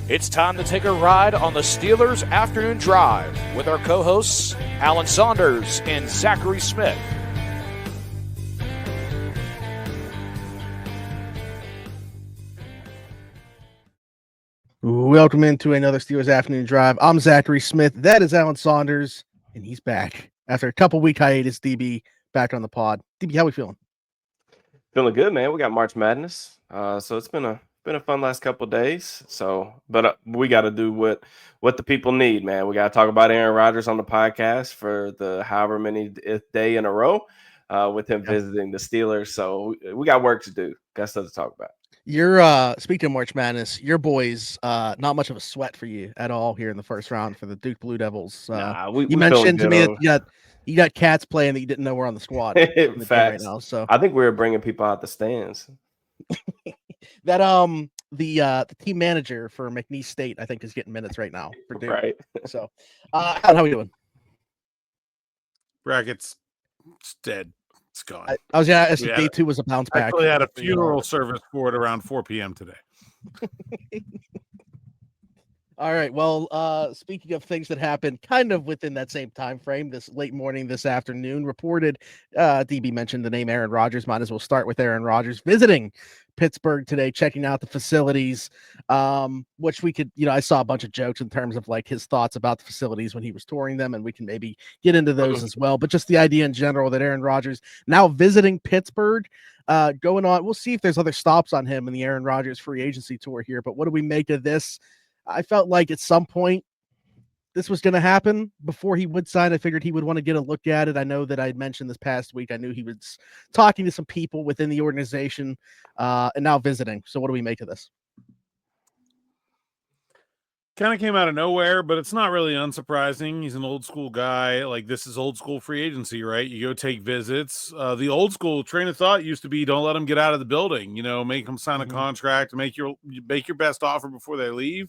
It's time to take a ride on the Steelers Afternoon Drive with our co-hosts, Alan Saunders and Zachary Smith. Welcome into another Steelers Afternoon Drive. I'm Zachary Smith. That is Alan Saunders, and he's back. After a couple-week hiatus, DB back on the pod. DB, how we feeling? Feeling good, man. We got March Madness, so it's been a fun last couple of days. But we got to do what the people need, man. We got to talk about Aaron Rodgers on the podcast for the however many day in a row with him visiting the Steelers. So we got work to do. Got stuff to talk about. You're speaking of March Madness, your boys not much of a sweat for you at all here in the first round for the Duke Blue Devils. You mentioned to me that you got cats playing that you didn't know were on the squad right now. So I think we're bringing people out the stands. That the team manager for McNeese State, I think, is getting minutes right now for Duke. Right. So how are we doing? Brackets, it's dead. It's gone. I was gonna ask if day 2 was a bounce back. I actually had a funeral service for it around 4 p.m. today. All right. Well, speaking of things that happened kind of within that same time frame, this late morning, this afternoon, reported, DB mentioned the name Aaron Rodgers. Might as well start with Aaron Rodgers visiting Pittsburgh today, checking out the facilities, which we could, I saw a bunch of jokes in terms of like his thoughts about the facilities when he was touring them, and we can maybe get into those as well. But just the idea in general that Aaron Rodgers now visiting Pittsburgh, going on. We'll see if there's other stops on him in the Aaron Rodgers free agency tour here. But what do we make of this? I felt like at some point this was going to happen before he would sign. I figured he would want to get a look at it. I know that I mentioned this past week. I knew he was talking to some people within the organization and now visiting. So what do we make of this? Kind of came out of nowhere, but it's not really unsurprising. He's an old school guy. Like, this is old school free agency, right? You go take visits. The old school train of thought used to be don't let them get out of the building, make them sign a contract, make your best offer before they leave.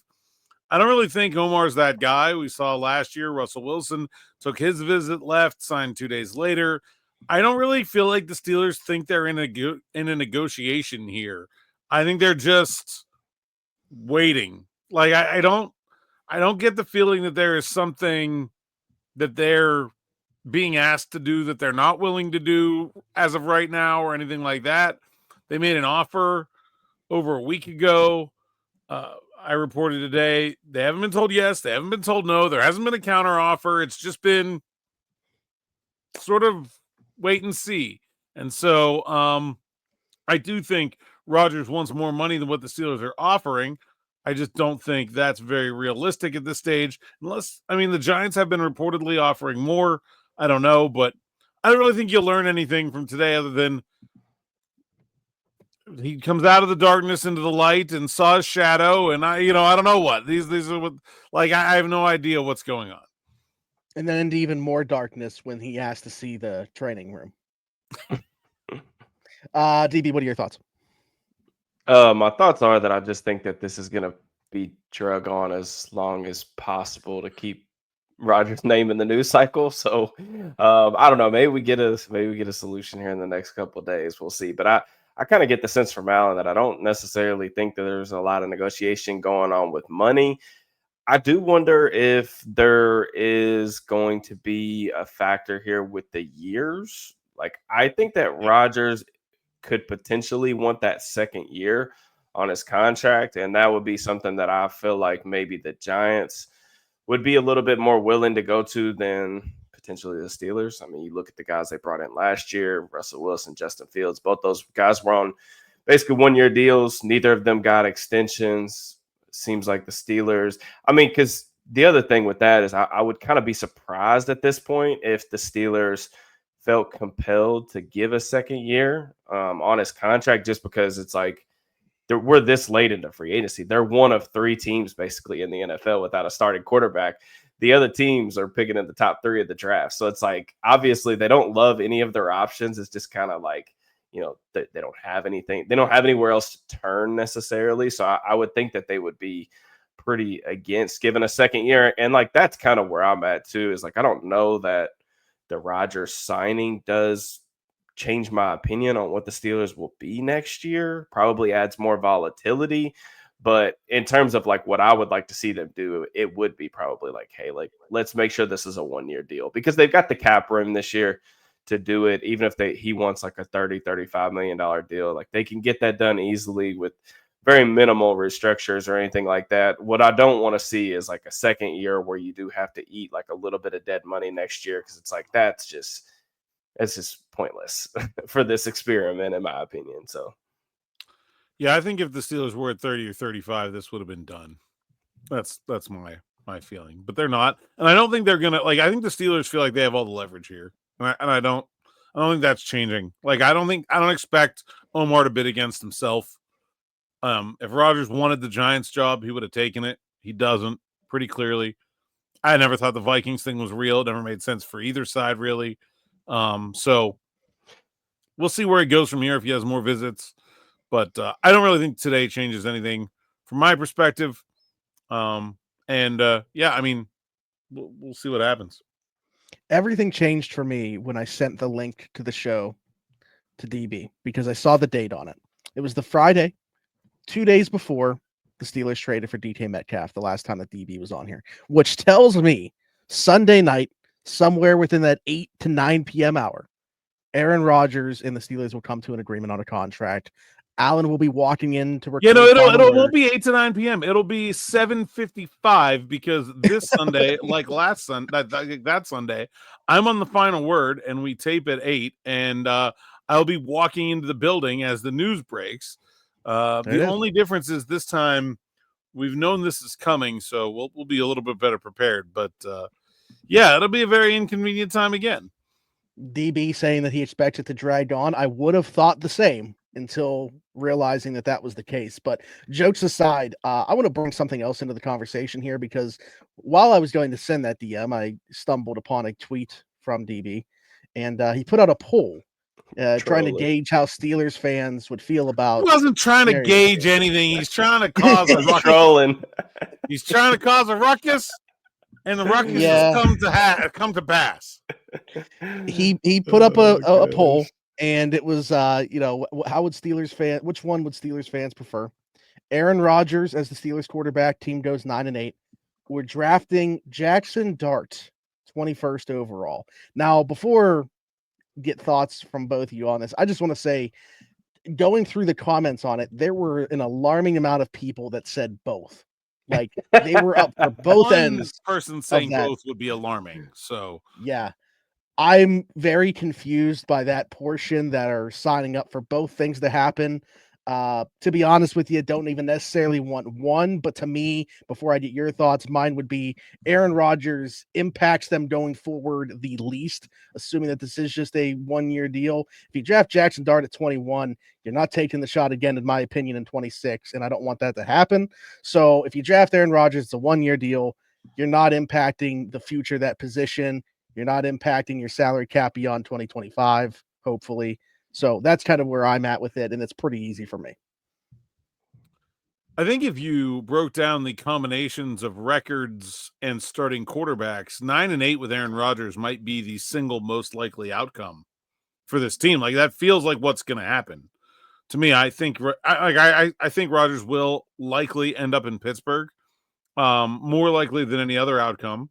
I don't really think Omar's that guy. We saw last year, Russell Wilson took his visit, left, signed 2 days later. I don't really feel like the Steelers think they're in a negotiation here. I think they're just waiting. Like, I don't get the feeling that there is something that they're being asked to do that they're not willing to do as of right now or anything like that. They made an offer over a week ago. I reported today they haven't been told yes, they haven't been told no, there hasn't been a counter offer. It's just been sort of wait and see. And so I do think Rodgers wants more money than what the Steelers are offering. I just don't think that's very realistic at this stage. The Giants have been reportedly offering more. I don't know, but I don't really think you'll learn anything from today other than he comes out of the darkness into the light and saw his shadow. And I don't know what these are. What, like, I have no idea what's going on. And then into even more darkness when he asked to see the training room. DB, what are your thoughts? My thoughts are that I just think that this is going to be drug on as long as possible to keep Rodgers' name in the news cycle. So I don't know. Maybe we get a solution here in the next couple of days. We'll see. But I kind of get the sense from Alan that I don't necessarily think that there's a lot of negotiation going on with money. I do wonder if there is going to be a factor here with the years. Like, I think that Rodgers could potentially want that second year on his contract, and that would be something that I feel like maybe the Giants would be a little bit more willing to go to than potentially the Steelers. I mean, you look at the guys they brought in last year, Russell Wilson, Justin Fields, both those guys were on basically 1-year deals. Neither of them got extensions. Seems like the Steelers, because the other thing with that is I would kind of be surprised at this point if the Steelers felt compelled to give a second year on his contract, just because it's like we're this late into free agency. They're one of 3 teams basically in the NFL without a starting quarterback. The other teams are picking in the top 3 of the draft. So it's like, obviously they don't love any of their options. It's just kind of like, they don't have anything. They don't have anywhere else to turn necessarily. So I would think that they would be pretty against giving a second year. And like, that's kind of where I'm at too, is like, I don't know that the Rodgers signing does change my opinion on what the Steelers will be next year. Probably adds more volatility. But in terms of like what I would like to see them do, it would be probably like, hey, like let's make sure this is a 1-year deal because they've got the cap room this year to do it. Even if he wants like a $30-35 million deal, like they can get that done easily with very minimal restructures or anything like that. What I don't want to see is like a second year where you do have to eat like a little bit of dead money next year because it's like it's just pointless for this experiment, in my opinion. So. Yeah, I think if the Steelers were at 30 or 35, this would have been done. That's my feeling, but they're not, and I don't think they're gonna. Like, I think the Steelers feel like they have all the leverage here, and I don't think that's changing. Like, I don't expect Omar to bid against himself. If Rodgers wanted the Giants job, he would have taken it. He doesn't, pretty clearly. I never thought the Vikings thing was real. It never made sense for either side, really. So we'll see where he goes from here if he has more visits. But I don't really think today changes anything from my perspective. Yeah, I mean, we'll see what happens. Everything changed for me when I sent the link to the show to DB because I saw the date on it. It was the Friday, 2 days before the Steelers traded for DK Metcalf, the last time that DB was on here, which tells me Sunday night, somewhere within that 8 to 9 p.m. hour, Aaron Rodgers and the Steelers will come to an agreement on a contract. Allen will be walking in to record. It won't be 8 to 9 p.m. It'll be 7:55 because this Sunday, like last Sunday, that Sunday, I'm on the final word and we tape at 8, and I'll be walking into the building as the news breaks. The only difference is this time we've known this is coming, so we'll be a little bit better prepared. But yeah, it'll be a very inconvenient time again. DB saying that he expects it to drag on. I would have thought the same until realizing that was the case. But jokes aside, I want to bring something else into the conversation here because while I was going to send that DM, I stumbled upon a tweet from DB, and he put out a poll trying to gauge how Steelers fans would feel about. He wasn't trying to gauge anything. He's trying to cause a ruckus. Trolling. He's trying to cause a ruckus, and the ruckus has come to pass. He put up a poll. And it was, how would which one would Steelers fans prefer? Aaron Rodgers as the Steelers quarterback, team goes 9-8. We're drafting Jaxson Dart, 21st overall. Now, before get thoughts from both of you on this, I just want to say, going through the comments on it, there were an alarming amount of people that said both. Like, they were up for both ends. Person saying both would be alarming. So, yeah. I'm very confused by that portion that are signing up for both things to happen. To be honest with you, don't even necessarily want one, but to me, before I get your thoughts, mine would be Aaron Rodgers impacts them going forward the least, assuming that this is just a 1-year deal. If you draft Jaxson Dart at 21, you're not taking the shot again, in my opinion, in 26, and I don't want that to happen. So if you draft Aaron Rodgers, it's a 1-year deal. You're not impacting the future of that position. You're not impacting your salary cap beyond 2025, hopefully. So that's kind of where I'm at with it, and it's pretty easy for me. I think if you broke down the combinations of records and starting quarterbacks, 9-8 with Aaron Rodgers might be the single most likely outcome for this team. Like, that feels like what's going to happen. To me, I think Rodgers will likely end up in Pittsburgh, more likely than any other outcome.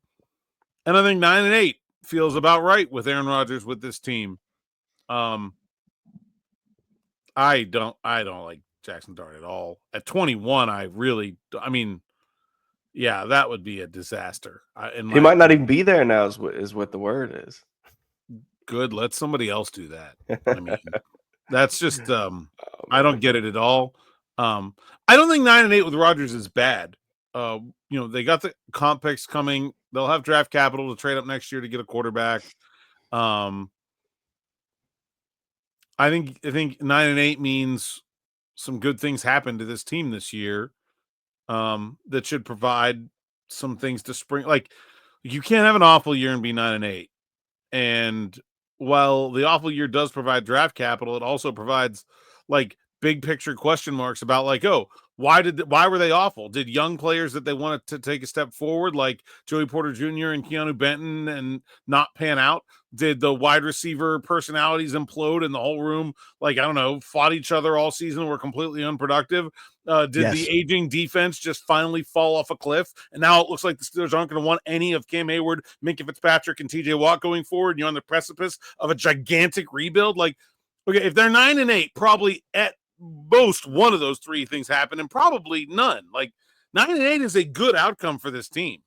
And I think 9-8 feels about right with Aaron Rodgers with this team. I don't like Jaxson Dart at all. At 21, that would be a disaster. He might not even be there now is what the word is. Good. Let somebody else do that. I mean, that's just, I don't get it at all. I don't think 9-8 with Rodgers is bad. They got the comp picks coming. They'll have draft capital to trade up next year to get a quarterback. I think 9-8 means some good things happen to this team this year. That should provide some things to spring. Like, you can't have an awful year and be 9-8. And while the awful year does provide draft capital, it also provides like big picture question marks about like, oh, Why were they awful? Did young players that they wanted to take a step forward, like Joey Porter Jr. and Keanu Benton, and not pan out? Did the wide receiver personalities implode and the whole room, like, I don't know, fought each other all season, were completely unproductive? Did the aging defense just finally fall off a cliff? And now it looks like the Steelers aren't going to want any of Cam Hayward, Minkah Fitzpatrick, and TJ Watt going forward. You're on the precipice of a gigantic rebuild. Like, okay, if they're 9-8, probably at most one of those three things happen, and probably none. Like 9-8 is a good outcome for this team.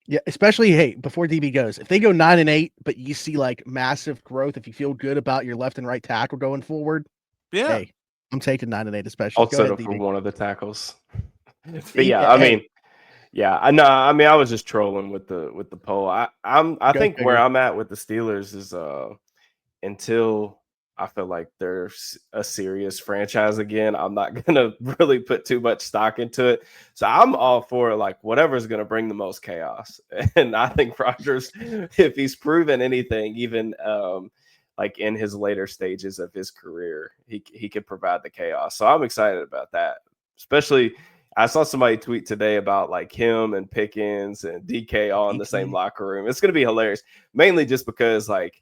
Yeah, especially, hey, before DB goes, if they go 9-8, but you see like massive growth, if you feel good about your left and right tackle going forward, yeah, hey, I'm taking 9-8, especially. I'll settle for one of the tackles. But yeah, I mean, yeah, I know. I mean, I was just trolling with the poll. I think where I'm at with the Steelers is until I feel like they're a serious franchise again, I'm not going to really put too much stock into it. So I'm all for like whatever's going to bring the most chaos. And I think Rodgers, if he's proven anything, even like in his later stages of his career, he could provide the chaos. So I'm excited about that. Especially, I saw somebody tweet today about like him and Pickens and DK all in the same locker room. It's going to be hilarious, mainly just because like,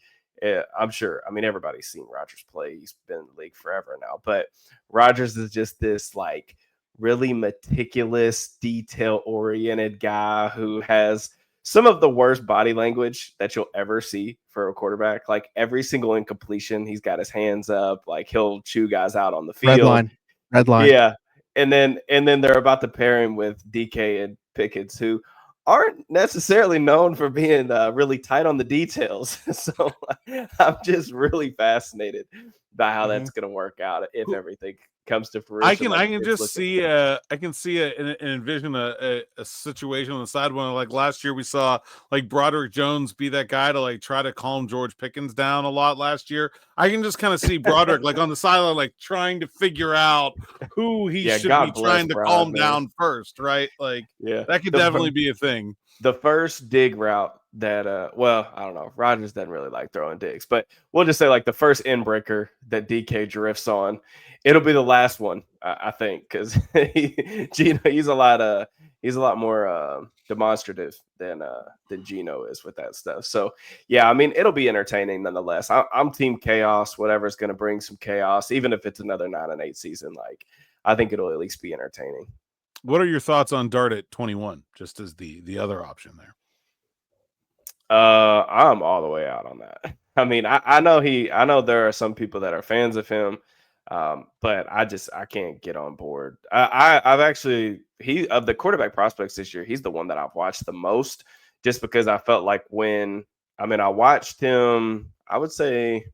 I'm sure. I mean, everybody's seen Rodgers play. He's been in the league forever now. But Rodgers is just this like really meticulous, detail-oriented guy who has some of the worst body language that you'll ever see for a quarterback. Like every single incompletion, he's got his hands up. Like he'll chew guys out on the field. Red line. Yeah. And then they're about to pair him with DK and Pickens, who aren't necessarily known for being really tight on the details. So I'm just really fascinated by how that's going to work out if everything comes to fruition. I can just see and envision a situation on the sideline. Like last year we saw like Broderick Jones be that guy to like try to calm George Pickens down a lot last year. I can just kind of see Broderick like on the sideline, like trying to figure out who he should be trying to calm down first, right? Like that could definitely be a thing. The first dig route that well, I don't know, Rodgers doesn't really like throwing digs, but we'll just say like the first end breaker that DK drifts on, it'll be the last one, I think, because he's a lot more demonstrative than Geno is with that stuff. So yeah, I mean, it'll be entertaining nonetheless. I'm team chaos, whatever's going to bring some chaos, even if it's another 9-8 season. Like I think it'll at least be entertaining. What are your thoughts on Dart at 21, just as the other option there? I'm all the way out on that. I mean, I know there are some people that are fans of him, but I can't get on board. I've actually of the quarterback prospects this year, he's the one that I've watched the most, just because I felt like I watched him, I would say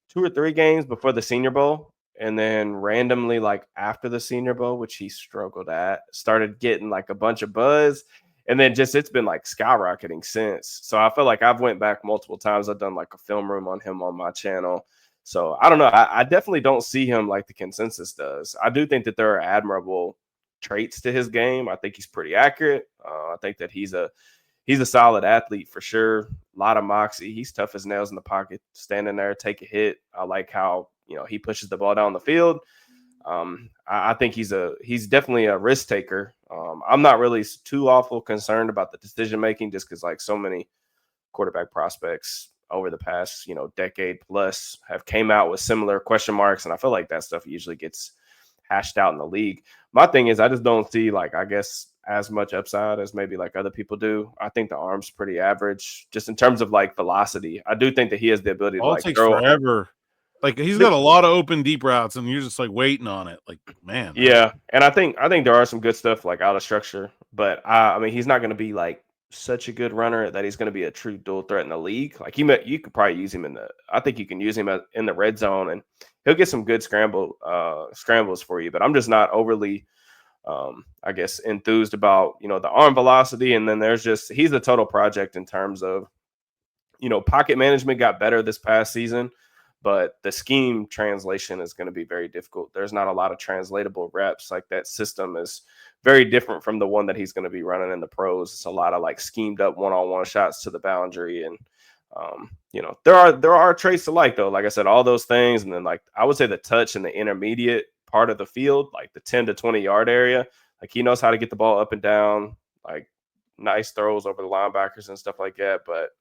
2 or 3 games before the Senior Bowl. And then randomly, like after the Senior Bowl, which he struggled at, started getting like a bunch of buzz. And then it's been like skyrocketing since. So I feel like I've went back multiple times. I've done like a film room on him on my channel. So I don't know. I definitely don't see him like the consensus does. I do think that there are admirable traits to his game. I think he's pretty accurate. I think that he's a solid athlete for sure. A lot of moxie. He's tough as nails in the pocket, standing there, take a hit. I like how he pushes the ball down the field. I think he's definitely a risk taker. I'm not really too awful concerned about the decision making, just because like so many quarterback prospects over the past decade plus have came out with similar question marks, and I feel like that stuff usually gets hashed out in the league. My thing is I just don't see like I guess as much upside as maybe like other people do. I think the arm's pretty average, just in terms of like velocity. I do think that he has the ability to like throw forever. Like he's got a lot of open deep routes, and you're just like waiting on it. Like, man. Yeah, and I think there are some good stuff like out of structure, but I mean he's not going to be like such a good runner that he's going to be a true dual threat in the league. Like you could probably use him I think you can use him in the red zone, and he'll get some good scrambles for you. But I'm just not overly, I guess, enthused about the arm velocity. And then he's a total project in terms of pocket management got better this past season. But the scheme translation is going to be very difficult. There's not a lot of translatable reps. Like that system is very different from the one that he's going to be running in the pros. It's a lot of like schemed up one-on-one shots to the boundary. And, there are traits to like, though. Like I said, all those things. And then like I would say the touch and the intermediate part of the field, like the 10 to 20 yard area. Like he knows how to get the ball up and down, like nice throws over the linebackers and stuff like that. But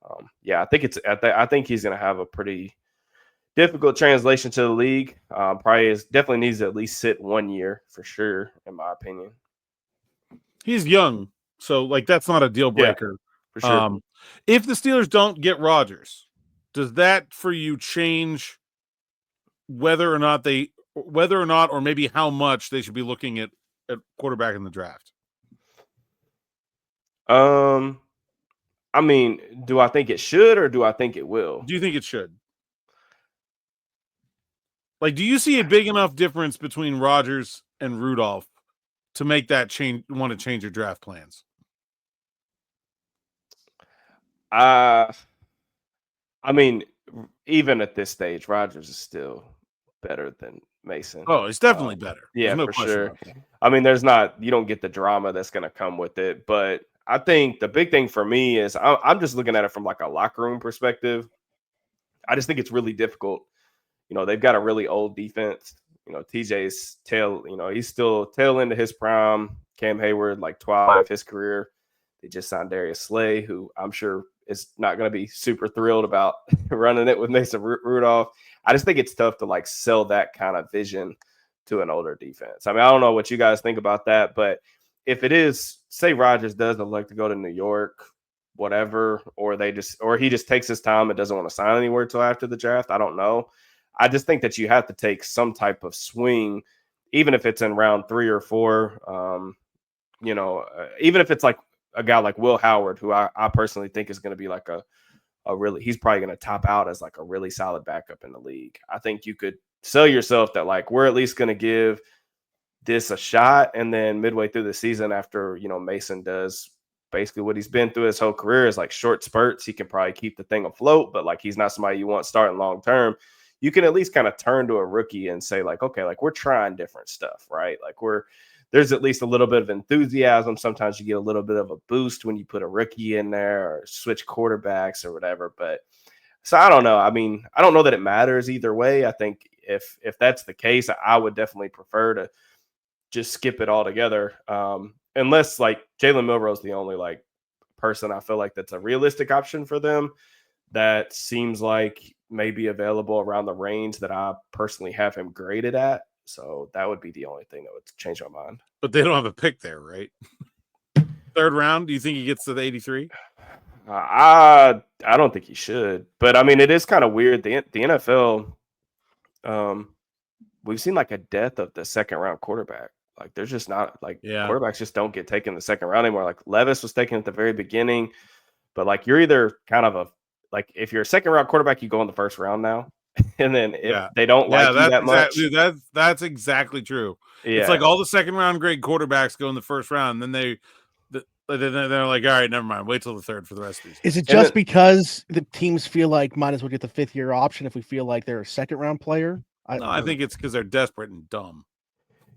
I think he's going to have a pretty difficult translation to the league. Definitely needs to at least sit 1 year for sure, in my opinion. He's young, so like that's not a deal breaker. For sure. If the Steelers don't get Rodgers, does that for you change whether or not or maybe how much they should be looking at quarterback in the draft? I mean, do I think it should or do I think it will? Do you think it should? Like, do you see a big enough difference between Rodgers and Rudolph to make that change? Want to change your draft plans? I mean, even at this stage, Rodgers is still better than Mason. Oh, it's definitely better. Yeah, for sure. I mean, you don't get the drama that's going to come with it. But I think the big thing for me is I'm just looking at it from like a locker room perspective. I just think it's really difficult. You know, they've got a really old defense. You know, TJ's he's still tail into his prime. Cam Hayward, like 12 of his career. They just signed Darius Slay, who I'm sure is not going to be super thrilled about running it with Mason Rudolph. I just think it's tough to like sell that kind of vision to an older defense. I mean, I don't know what you guys think about that, but if it is, say Rodgers doesn't like to go to New York, whatever, or he just takes his time and doesn't want to sign anywhere till after the draft. I don't know. I just think that you have to take some type of swing, even if it's in round 3 or 4. Even if it's like a guy like Will Howard, who I personally think is going to be like he's probably going to top out as like a really solid backup in the league. I think you could sell yourself that like we're at least going to give this a shot, and then midway through the season, after Mason does basically what he's been through his whole career is like short spurts, he can probably keep the thing afloat, but like he's not somebody you want starting long term. You can at least kind of turn to a rookie and say like, okay, like we're trying different stuff, right? Like there's at least a little bit of enthusiasm. Sometimes you get a little bit of a boost when you put a rookie in there or switch quarterbacks or whatever. But so I don't know. I mean, I don't know that it matters either way. I think if that's the case, I would definitely prefer to just skip it altogether. Unless like Jalen Milroe's the only like person I feel like that's a realistic option for them that seems like maybe available around the range that I personally have him graded at. So that would be the only thing that would change my mind. But they don't have a pick there, right? 3rd round, do you think he gets to the 83? I don't think he should. But, I mean, it is kind of weird. The NFL, we've seen like a death of the 2nd-round quarterback. Like, there's just not – quarterbacks just don't get taken in the 2nd round anymore. Like, Levis was taken at the very beginning. But, like, you're either kind of if you're a 2nd-round quarterback, you go in the 1st round now. And then if they don't like you that much, that's exactly true. Yeah. It's like all the 2nd-round grade quarterbacks go in the 1st round, and then they're like, all right, never mind, wait till the 3rd for the rest of these. Is it just because the teams feel like might as well get the 5th-year option if we feel like they're a 2nd-round player? I think it's because they're desperate and dumb.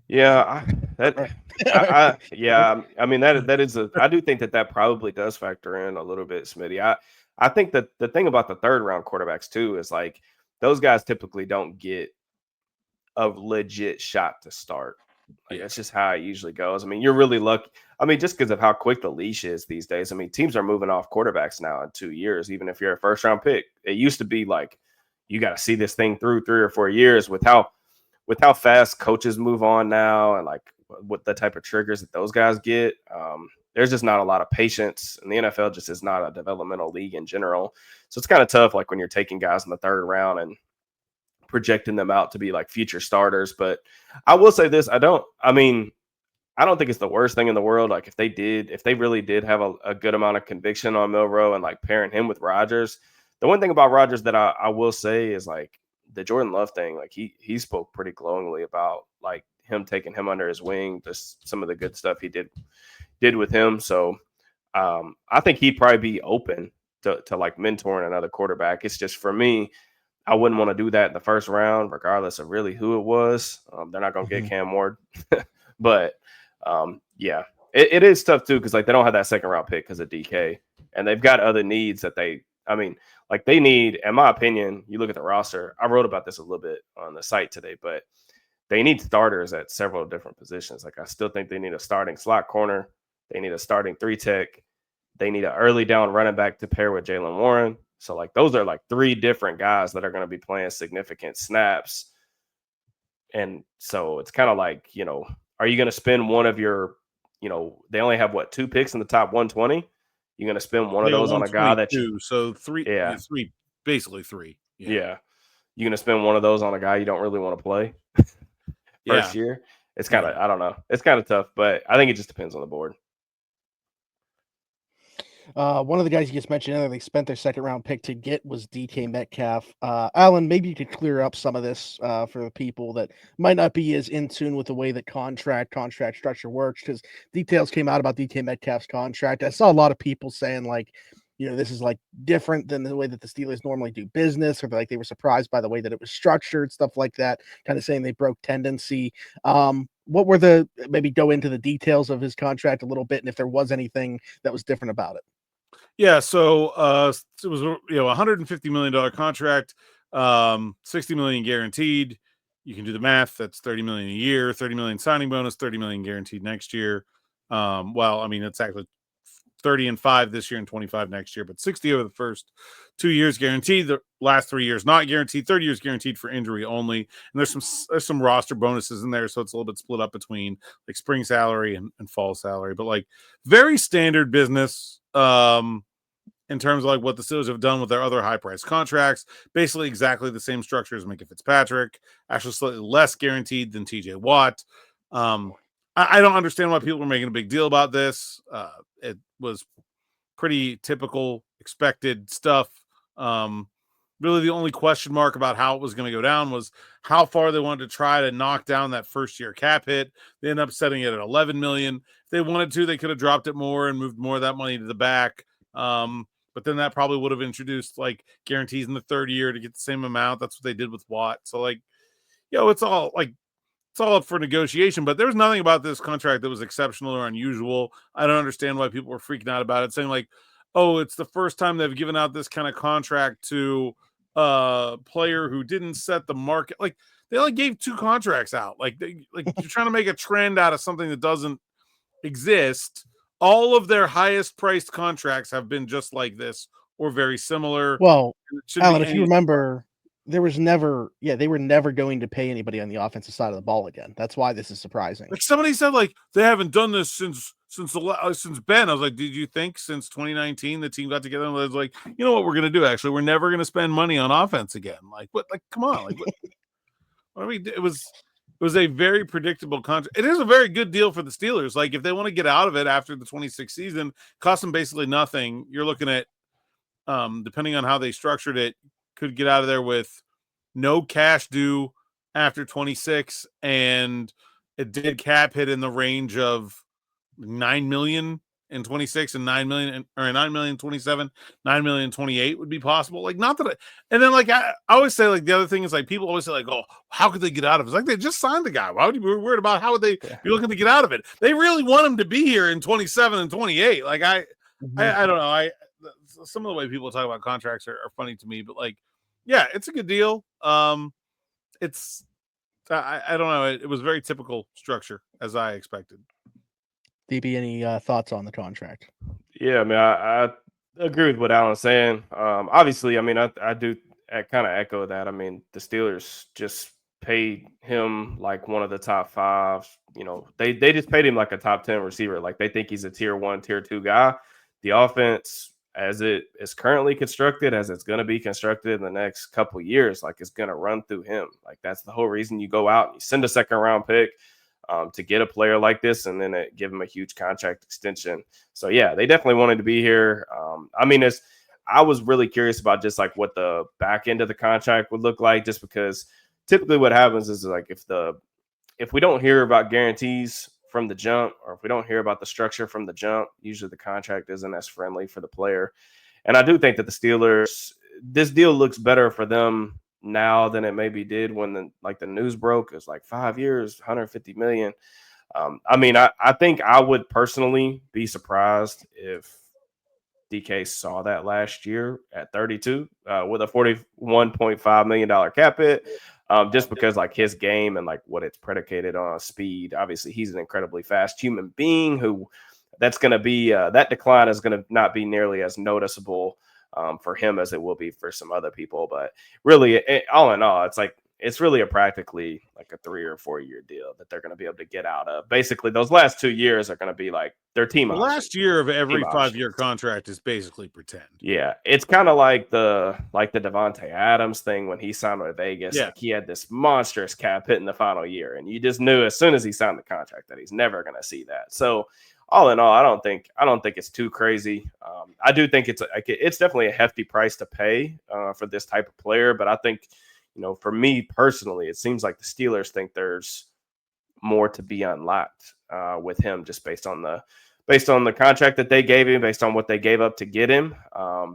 Yeah, I mean that is I do think that probably does factor in a little bit, Smitty. I think that the thing about the 3rd-round quarterbacks too is like those guys typically don't get a legit shot to start. Like, that's just how it usually goes. I mean, you're really lucky. I mean, just because of how quick the leash is these days. I mean, teams are moving off quarterbacks now in 2 years, even if you're a 1st-round pick. It used to be like you got to see this thing through 3 or 4 years with how fast coaches move on now and like what the type of triggers that those guys get. There's just not a lot of patience, and the NFL just is not a developmental league in general. So it's kind of tough, like when you're taking guys in the 3rd round and projecting them out to be like future starters. But I will say this: I don't think it's the worst thing in the world. Like if they really did have a good amount of conviction on Milroe and like pairing him with Rodgers. The one thing about Rodgers that I will say is like the Jordan Love thing. Like he spoke pretty glowingly about like him taking him under his wing, just some of the good stuff he did with him. So I think he'd probably be open to like mentoring another quarterback. It's just for me, I wouldn't want to do that in the 1st round, regardless of really who it was. They're not going to get Cam Ward, but it is tough too because like they don't have that 2nd-round pick because of DK, and they've got other needs that they need. In my opinion, you look at the roster. I wrote about this a little bit on the site today, but they need starters at several different positions. Like, I still think they need a starting slot corner. They need a starting 3-tech. They need an early down running back to pair with Jaylen Warren. So, like, those are like 3 different guys that are going to be playing significant snaps. And so it's kind of like, are you going to spend one of your, they only have 2 picks in the top 120? You're going to spend one of those on a guy that so 3, yeah, 3, basically 3. Yeah. You're going to spend one of those on a guy you don't really want to play first year. It's kind of, I don't know. It's kind of tough, but I think it just depends on the board. One of the guys you just mentioned earlier, they spent their second round pick to get was DK Metcalf. Alan, maybe you could clear up some of this for the people that might not be as in tune with the way that contract structure works, because details came out about DK Metcalf's contract. I saw a lot of people saying like, this is like different than the way that the Steelers normally do business, or like they were surprised by the way that it was structured, stuff like that, kind of saying they broke tendency. What were maybe go into the details of his contract a little bit, and if there was anything that was different about it? Yeah, so it was $150 million contract, $60 million guaranteed. You can do the math. That's $30 million a year, $30 million signing bonus, $30 million guaranteed next year. It's actually 30 and 5 this year and 25 next year, but 60 over the first 2 years guaranteed. The last 3 years not guaranteed. 30 years guaranteed for injury only. And there's some roster bonuses in there, so it's a little bit split up between like spring salary and fall salary, but like very standard business. In terms of like what the Steelers have done with their other high-priced contracts, basically exactly the same structure as Minkah Fitzpatrick, actually slightly less guaranteed than TJ Watt. I don't understand why people are making a big deal about this. It was pretty typical, expected stuff. Really the only question mark about how it was going to go down was how far they wanted to try to knock down that first-year cap hit. They ended up setting it at $11 million. If they wanted to, they could have dropped it more and moved more of that money to the back. But then that probably would have introduced like guarantees in the third year to get the same amount. That's what they did with Watt. So like, it's all up for negotiation, but there's nothing about this contract that was exceptional or unusual. I don't understand why people were freaking out about it, saying like, oh, it's the first time they've given out this kind of contract to a player who didn't set the market. Like, they only gave 2 contracts out. Like you're trying to make a trend out of something that doesn't exist. All of their highest priced contracts have been just like this or very similar. Well, Alan, if you remember, they were never going to pay anybody on the offensive side of the ball again. That's why this is surprising. Like somebody said, like they haven't done this since Ben. I was like, did you think since 2019 the team got together and was like, you know what we're gonna do? Actually, we're never gonna spend money on offense again. Like what? Like come on, like what? I mean, it was a very predictable contract. It is a very good deal for the Steelers. Like if they want to get out of it after the 26th season, cost them basically nothing. You're looking at, depending on how they structured it, could get out of there with no cash due after 26, and it did cap hit in the range of $9 million in 26 and 9 million or 9 million 27, 9 million 28 would be possible. Like not that and then like I always say like the other thing is like people always say like, oh, how could they get out of it? It's like they just signed the guy. Why would you be worried about how would they be looking to get out of it? They really want him to be here in 27 and 28. Like I don't know. Some of the way people talk about contracts are funny to me, but like, yeah, it's a good deal. It's I don't know. It was very typical structure as I expected. DB, any thoughts on the contract? Yeah, I mean, I agree with what Alan's saying. Obviously, I mean, I do kind of echo that. I mean, the Steelers just paid him like one of the top 5. They just paid him like a top 10 receiver. Like they think he's a tier 1, tier 2 guy. The offense, as it is currently constructed, as it's going to be constructed in the next couple of years, like it's going to run through him. Like that's the whole reason you go out and you send a second round pick. To get a player like this and then give him a huge contract extension. So, yeah, they definitely wanted to be here. I mean, I was really curious about just like what the back end of the contract would look like, just because typically what happens is like if we don't hear about guarantees from the jump, or if we don't hear about the structure from the jump, usually the contract isn't as friendly for the player. And I do think that the Steelers, this deal looks better for them now than it maybe did when the news broke. It was like 5 years, $150 million. I mean, I think I would personally be surprised if DK saw that last year at 32 with a $41.5 million cap hit. just because like his game and like what it's predicated on speed. Obviously, he's an incredibly fast human being who that's going to be that decline is going to not be nearly as noticeable for him as it will be for some other people. But really, all in all, it's really a practically like a 3 or 4 year deal that they're going to be able to get out of. Basically, those last 2 years are going to be like their team. The option. last year of every 5-year contract is basically pretend. Yeah, it's kind of like the Devontae Adams thing when he signed with Vegas. Yeah. Like he had this monstrous cap hit in the final year, and you just knew as soon as he signed the contract that he's never going to see that. So, all in all, I don't think it's too crazy. I do think it's definitely a hefty price to pay for this type of player, but I think, for me personally, it seems like the Steelers think there's more to be unlocked with him, just based on the contract that they gave him, based on what they gave up to get him. I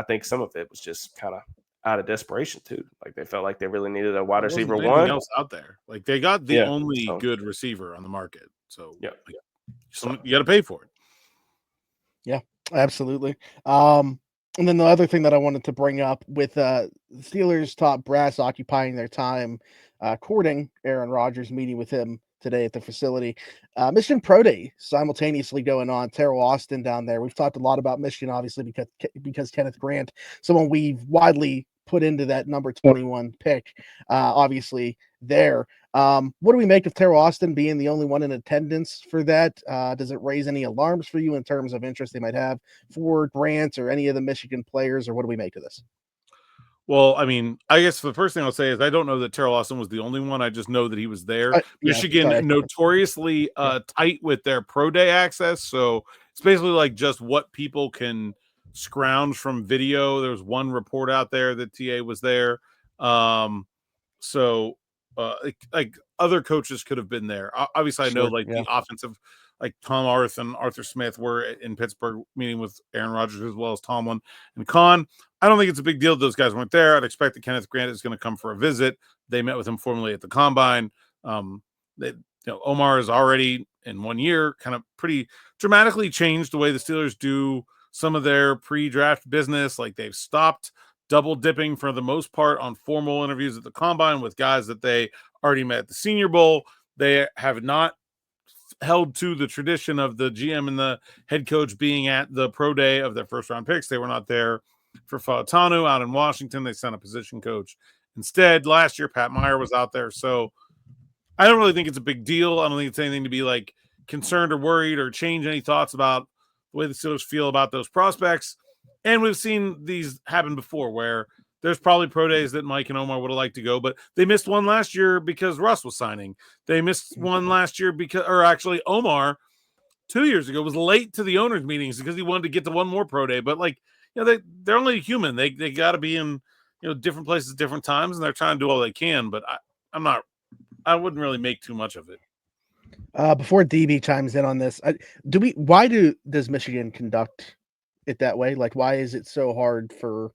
think some of it was just kind of out of desperation too. Like they felt like they really needed a wide receiver one else out there. Like they got the only good receiver on the market. So you got to pay for it. Yeah, absolutely. And then the other thing that I wanted to bring up with Steelers top brass occupying their time courting Aaron Rodgers, meeting with him today at the facility. Michigan Pro Day simultaneously going on. Teryl Austin down there. We've talked a lot about Michigan, obviously, because Kenneth Grant, someone we've widely put into that number 21 pick, obviously there. What do we make of Teryl Austin being the only one in attendance for that? Does it raise any alarms for you in terms of interest they might have for Grant or any of the Michigan players, or what do we make of this? Well, I mean, I guess the first thing I'll say is I don't know that Teryl Austin was the only one. I just know that he was there. Michigan notoriously tight with their pro day access. So it's basically like just what people can scrounge from video. There's one report out there that TA was there. Like other coaches could have been there. Obviously, I know the offensive, like Tom Arth and Arthur Smith were in Pittsburgh meeting with Aaron Rodgers as well as Tomlin and Kahn. I don't think it's a big deal those guys weren't there. I'd expect that Kenneth Grant is going to come for a visit. They met with him formally at the Combine. Omar has already in 1 year kind of pretty dramatically changed the way the Steelers do some of their pre-draft business. Like they've stopped double dipping for the most part on formal interviews at the Combine with guys that they already met at the Senior Bowl. They have not held to the tradition of the GM and the head coach being at the pro day of their first round picks. They were not there for Fautanu out in Washington. They sent a position coach instead. Last year, Pat Meyer was out there. So I don't really think it's a big deal. I don't think it's anything to be like concerned or worried or change any thoughts about the way the Steelers feel about those prospects. And we've seen these happen before where there's probably pro days that Mike and Omar would have liked to go, but they missed one last year because Russ was signing. They missed one last year actually Omar 2 years ago was late to the owners' meetings because he wanted to get to one more pro day. But they're only human. They got to be in different places, different times, and they're trying to do all they can. But I wouldn't really make too much of it. Before DB chimes in on this, does Michigan conduct it that way? Like, why is it so hard for?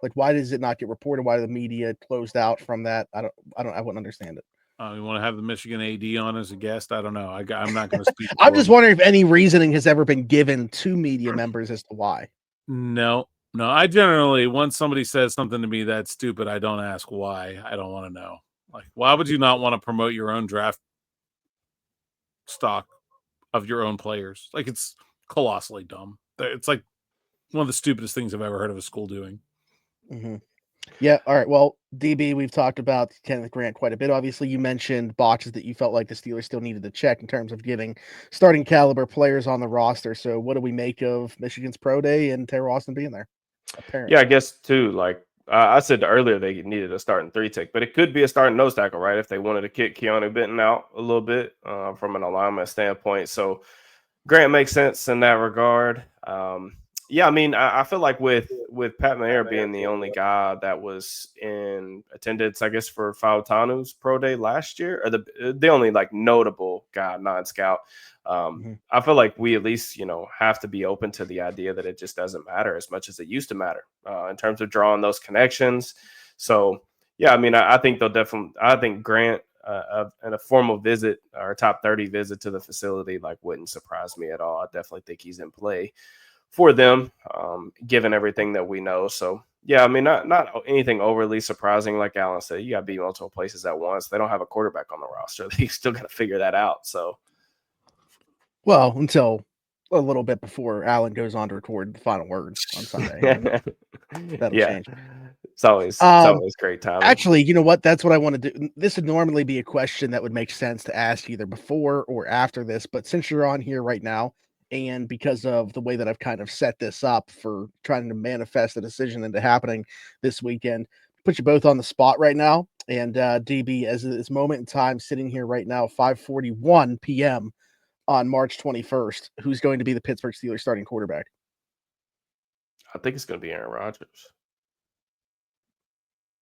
Like, why does it not get reported? Why the media closed out from that? I wouldn't understand it. You want to have the Michigan AD on as a guest? I don't know. I'm not going to speak. I'm just wondering if any reasoning has ever been given to media members as to why. No. I generally, once somebody says something to me that's stupid, I don't ask why. I don't want to know. Like, why would you not want to promote your own draft stock of your own players? Like, it's colossally dumb. It's like one of the stupidest things I've ever heard of a school doing. Mm-hmm. Yeah. All right. Well, DB, we've talked about Kenneth Grant quite a bit. Obviously, you mentioned boxes that you felt like the Steelers still needed to check in terms of getting starting caliber players on the roster. So what do we make of Michigan's pro day and Teryl Austin being there? Apparently. Yeah, I guess too, like I said earlier, they needed a starting 3-tech, but it could be a starting nose tackle, right? If they wanted to kick Keanu Benton out a little bit from an alignment standpoint. So Grant makes sense in that regard. Yeah, I mean, I feel like with Pat Meyer being the only guy that was in attendance, I guess, for Fautanu's pro day last year, or the only like notable guy, non-scout. I feel like we at least, have to be open to the idea that it just doesn't matter as much as it used to matter in terms of drawing those connections. So, yeah, I mean, I think Grant and a formal visit or a top 30 visit to the facility wouldn't surprise me at all. I definitely think he's in play for them, given everything that we know. So, Yeah, I mean, not anything overly surprising. Like Alan said, you got to be multiple places at once. They don't have a quarterback on the roster. They still got to figure that out. So, well, until a little bit before Alan goes on to record the final words on Sunday. That'll change. It's always great timing. Actually, you know what? That's what I want to do. This would normally be a question that would make sense to ask either before or after this, but since you're on here right now, and because of the way that I've kind of set this up for trying to manifest a decision into happening this weekend, put you both on the spot right now. And DB, as this moment in time, sitting here right now, 5:41 p.m. on March 21st, who's going to be the Pittsburgh Steelers starting quarterback? I think it's going to be Aaron Rodgers.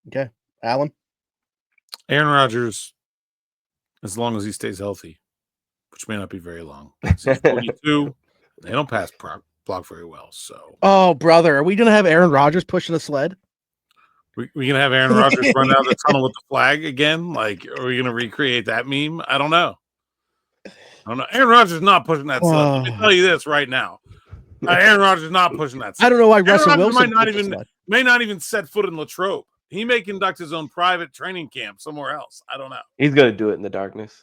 Okay, Alan? Aaron Rodgers, as long as he stays healthy, which may not be very long. He's 42. They don't pass block very well. So, oh, brother, are we going to have Aaron Rodgers pushing a sled? we going to have Aaron Rodgers run out of the tunnel with the flag again? Like, are we going to recreate that meme? I don't know. Aaron Rodgers is not pushing that sled. Let me tell you this right now. Aaron Rodgers is not pushing that sled. I don't know why Russell Wilson may not even set foot in Latrobe. He may conduct his own private training camp somewhere else. I don't know. He's going to do it in the darkness.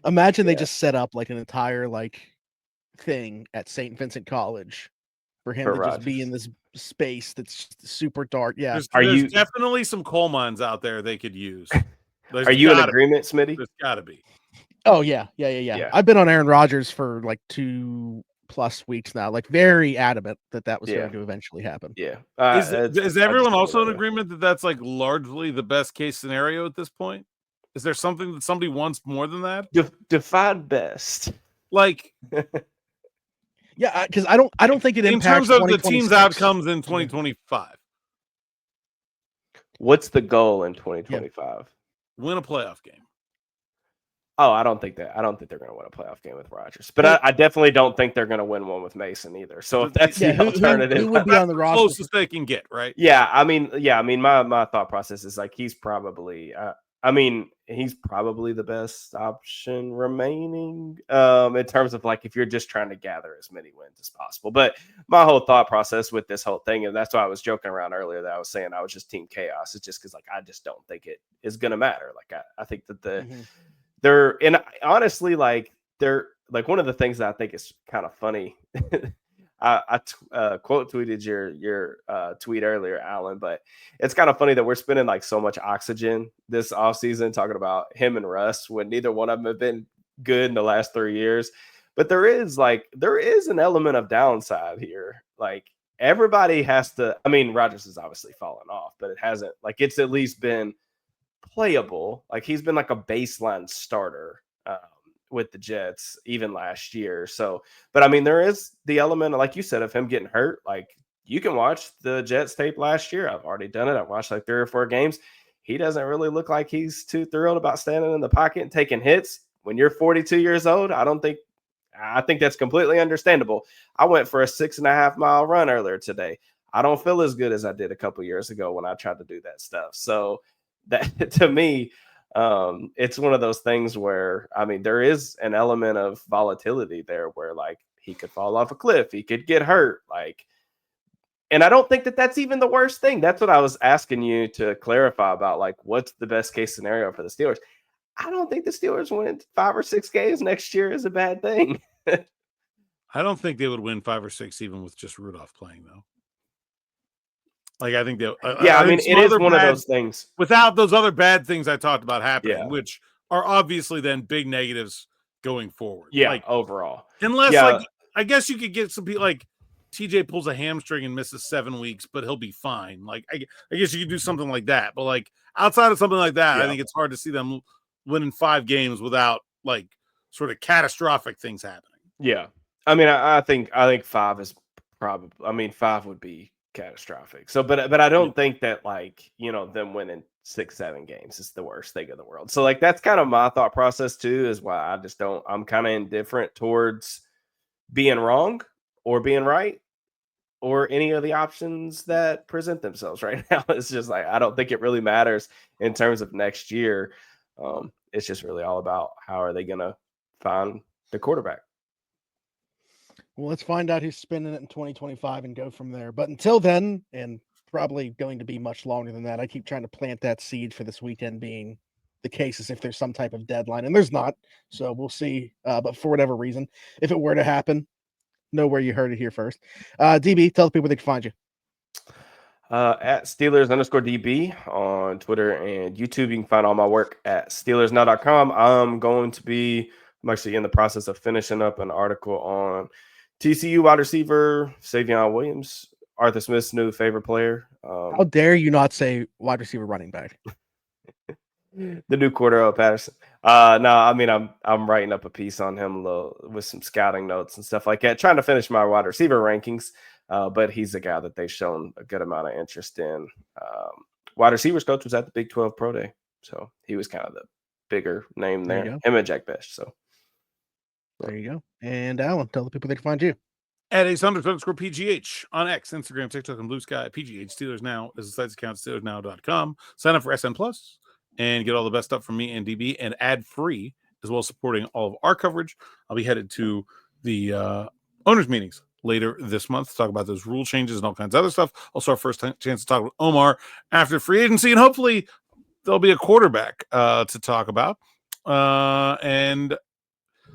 Imagine they just set up like an entire thing at St. Vincent College for him to Rodgers. Just be in this space that's super dark. Yeah. There's definitely some coal mines out there they could use. Are you in agreement, Smitty? There's got to be. Oh, yeah. I've been on Aaron Rodgers for 2+ weeks now, very adamant that was going to eventually happen. Yeah. Is everyone also in agreement that that's largely the best case scenario at this point? Is there something that somebody wants more than that? Define best. Yeah, because I don't think it impacts in terms of the team's outcomes in 2025. What's the goal in 2025? Win a playoff game. Oh, I don't think they're going to win a playoff game with Rodgers, but I definitely don't think they're going to win one with Mason either. So if that's the alternative, who would be on the roster? Closest they can get, right? Yeah, I mean, my thought process is he's probably, he's probably the best option remaining in terms of if you're just trying to gather as many wins as possible. But my whole thought process with this whole thing, and that's why I was joking around earlier that I was saying I was just team chaos. It's just because I just don't think it is going to matter. I think that they're, and honestly, they're one of the things that I think is kind of funny. I quote tweeted your tweet earlier, Alan, but it's kind of funny that we're spending so much oxygen this offseason talking about him and Russ when neither one of them have been good in the last 3 years. But there is an element of downside here. Everybody has to, Rodgers has obviously fallen off, but it hasn't, it's at least been playable. He's been a baseline starter with the Jets even last year. So, but there is the element, like you said, of him getting hurt. You can watch the Jets tape last year. I've already done it. I've watched 3 or 4 games. He doesn't really look like he's too thrilled about standing in the pocket and taking hits. When you're 42 years old, I think that's completely understandable. I went for a 6.5 mile run earlier today. I don't feel as good as I did a couple years ago when I tried to do that stuff. So that, to me, it's one of those things where, there is an element of volatility there where he could fall off a cliff. He could get hurt. And I don't think that that's even the worst thing. That's what I was asking you to clarify about, what's the best case scenario for the Steelers. I don't think the Steelers win 5 or 6 games next year is a bad thing. I don't think they would win 5 or 6 even with just Rudolph playing, though. I think they. It is one of those things without those other bad things I talked about happening, which are obviously then big negatives going forward. Yeah, overall. Unless, I guess you could get some people TJ pulls a hamstring and misses 7 weeks, but he'll be fine. I guess you could do something like that. But outside of something like that, I think it's hard to see them winning 5 games without sort of catastrophic things happening. Yeah, I think 5 is probably. 5 would be catastrophic. So, but I don't think that them winning 6-7 games is the worst thing in the world. So that's kind of my thought process too, is why I just don't. I'm kind of indifferent towards being wrong or being right or any of the options that present themselves right now. It's just I don't think it really matters in terms of next year. It's just really all about how are they going to find the quarterback. Well, let's find out who's spinning it in 2025 and go from there. But until then, and probably going to be much longer than that, I keep trying to plant that seed for this weekend being the case as if there's some type of deadline, and there's not. So we'll see. But for whatever reason, if it were to happen, know where you heard it here first. DB, tell the people they can find you. At Steelers_DB on Twitter and YouTube. You can find all my work at SteelersNow.com. I'm actually in the process of finishing up an article on TCU wide receiver Savion Williams, Arthur Smith's new favorite player. How dare you not say wide receiver running back? The new Cordero Patterson. No, I mean I'm writing up a piece on him with some scouting notes and stuff like that, trying to finish my wide receiver rankings. But he's a guy that they've shown a good amount of interest in. Wide receivers coach was at the Big 12 Pro Day, so he was kind of the bigger name there. Him and Jack Best. So there you go. And Alan, tell the people they can find you. At @Saunders_PGH on X, Instagram, TikTok, and Blue Sky. PGH Steelers Now is the site's account, SteelersNow.com. Sign up for SN Plus and get all the best stuff from me and DB and ad-free, as well as supporting all of our coverage. I'll be headed to the owners' meetings later this month to talk about those rule changes and all kinds of other stuff. Also, our first chance to talk with Omar after free agency, and hopefully there'll be a quarterback to talk about. And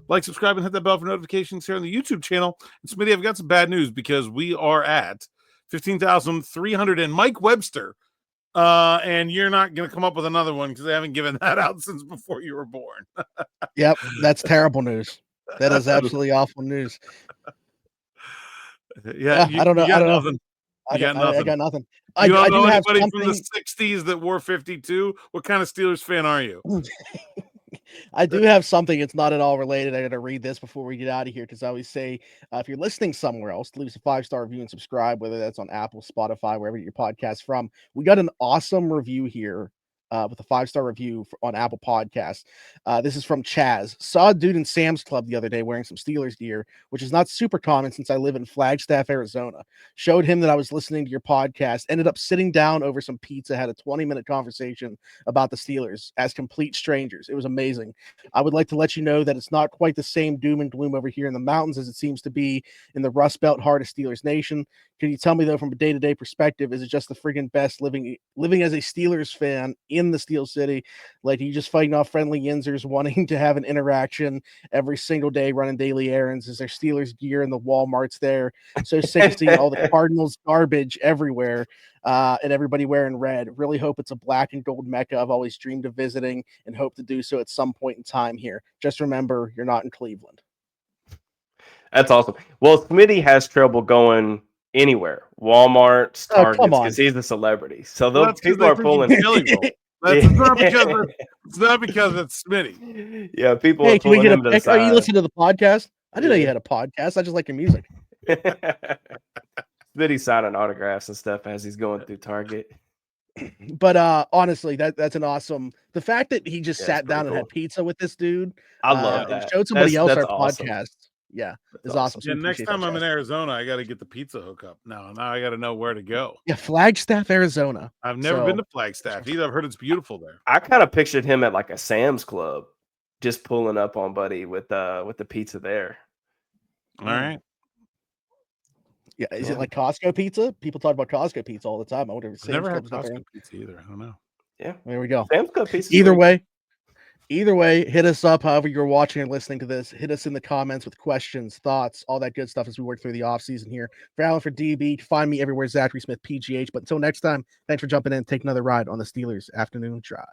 like, subscribe, and hit that bell for notifications here on the YouTube channel. And Smitty, I've got some bad news because we are at 15,300 and Mike Webster. And you're not going to come up with another one because they haven't given that out since before you were born. Yep, that's terrible news. That is absolutely awful news. Yeah, I don't know. I don't nothing. know. I got nothing. You don't know do have anybody something from the 60s that wore 52? What kind of Steelers fan are you? I do have something. It's not at all related. I got to read this before we get out of here because I always say if you're listening somewhere else, leave us a 5-star review and subscribe, whether that's on Apple, Spotify, wherever you get your podcast from. We got an awesome review here with a 5-star review on Apple Podcasts. This is from Chaz. Saw a dude in Sam's Club the other day wearing some Steelers gear, which is not super common since I live in Flagstaff, Arizona. Showed him that I was listening to your podcast, ended up sitting down over some pizza, had a 20-minute conversation about the Steelers as complete strangers. It was amazing. I would like to let you know that it's not quite the same doom and gloom over here in the mountains as it seems to be in the Rust Belt heart of Steelers Nation. Can you tell me, though, from a day-to-day perspective, is it just the friggin' best living as a Steelers fan in the Steel City? Like, are you just fighting off friendly Yinzers wanting to have an interaction every single day, running daily errands? Is there Steelers gear in the Walmarts there? So sick of seeing all the Cardinals garbage everywhere and everybody wearing red. Really hope it's a black and gold Mecca I've always dreamed of visiting and hope to do so at some point in time here. Just remember, you're not in Cleveland. That's awesome. Well, Smitty has trouble going anywhere, Walmart, Target, because he's a celebrity. So those people are pulling. It's not because it's Smitty. Yeah, people are pulling him to the side. Are you listening to the podcast? I didn't know you had a podcast. I just like your music. Smitty signing autographs and stuff as he's going through Target. But honestly, that's an awesome. The fact that he just sat down and had pizza with this dude. I love that. Showed somebody else our awesome. podcast. Yeah, it's awesome. Yeah, next time I'm in Arizona, I got to get the pizza hookup. Now I got to know where to go. Yeah, Flagstaff, Arizona. I've never been to Flagstaff either. I've heard it's beautiful there. I kind of pictured him at like a Sam's Club, just pulling up on Buddy with the pizza there. All right. Yeah, is it like Costco pizza? People talk about Costco pizza all the time. I wonder if I've never had Costco pizza either. I don't know. Yeah, there we go. Sam's Club pizza. Either way, hit us up. However you're watching or listening to this, hit us in the comments with questions, thoughts, all that good stuff as we work through the offseason here. For Alan, for DB, find me everywhere, Zachary Smith, PGH. But until next time, thanks for jumping in and taking another ride on the Steelers Afternoon Drive.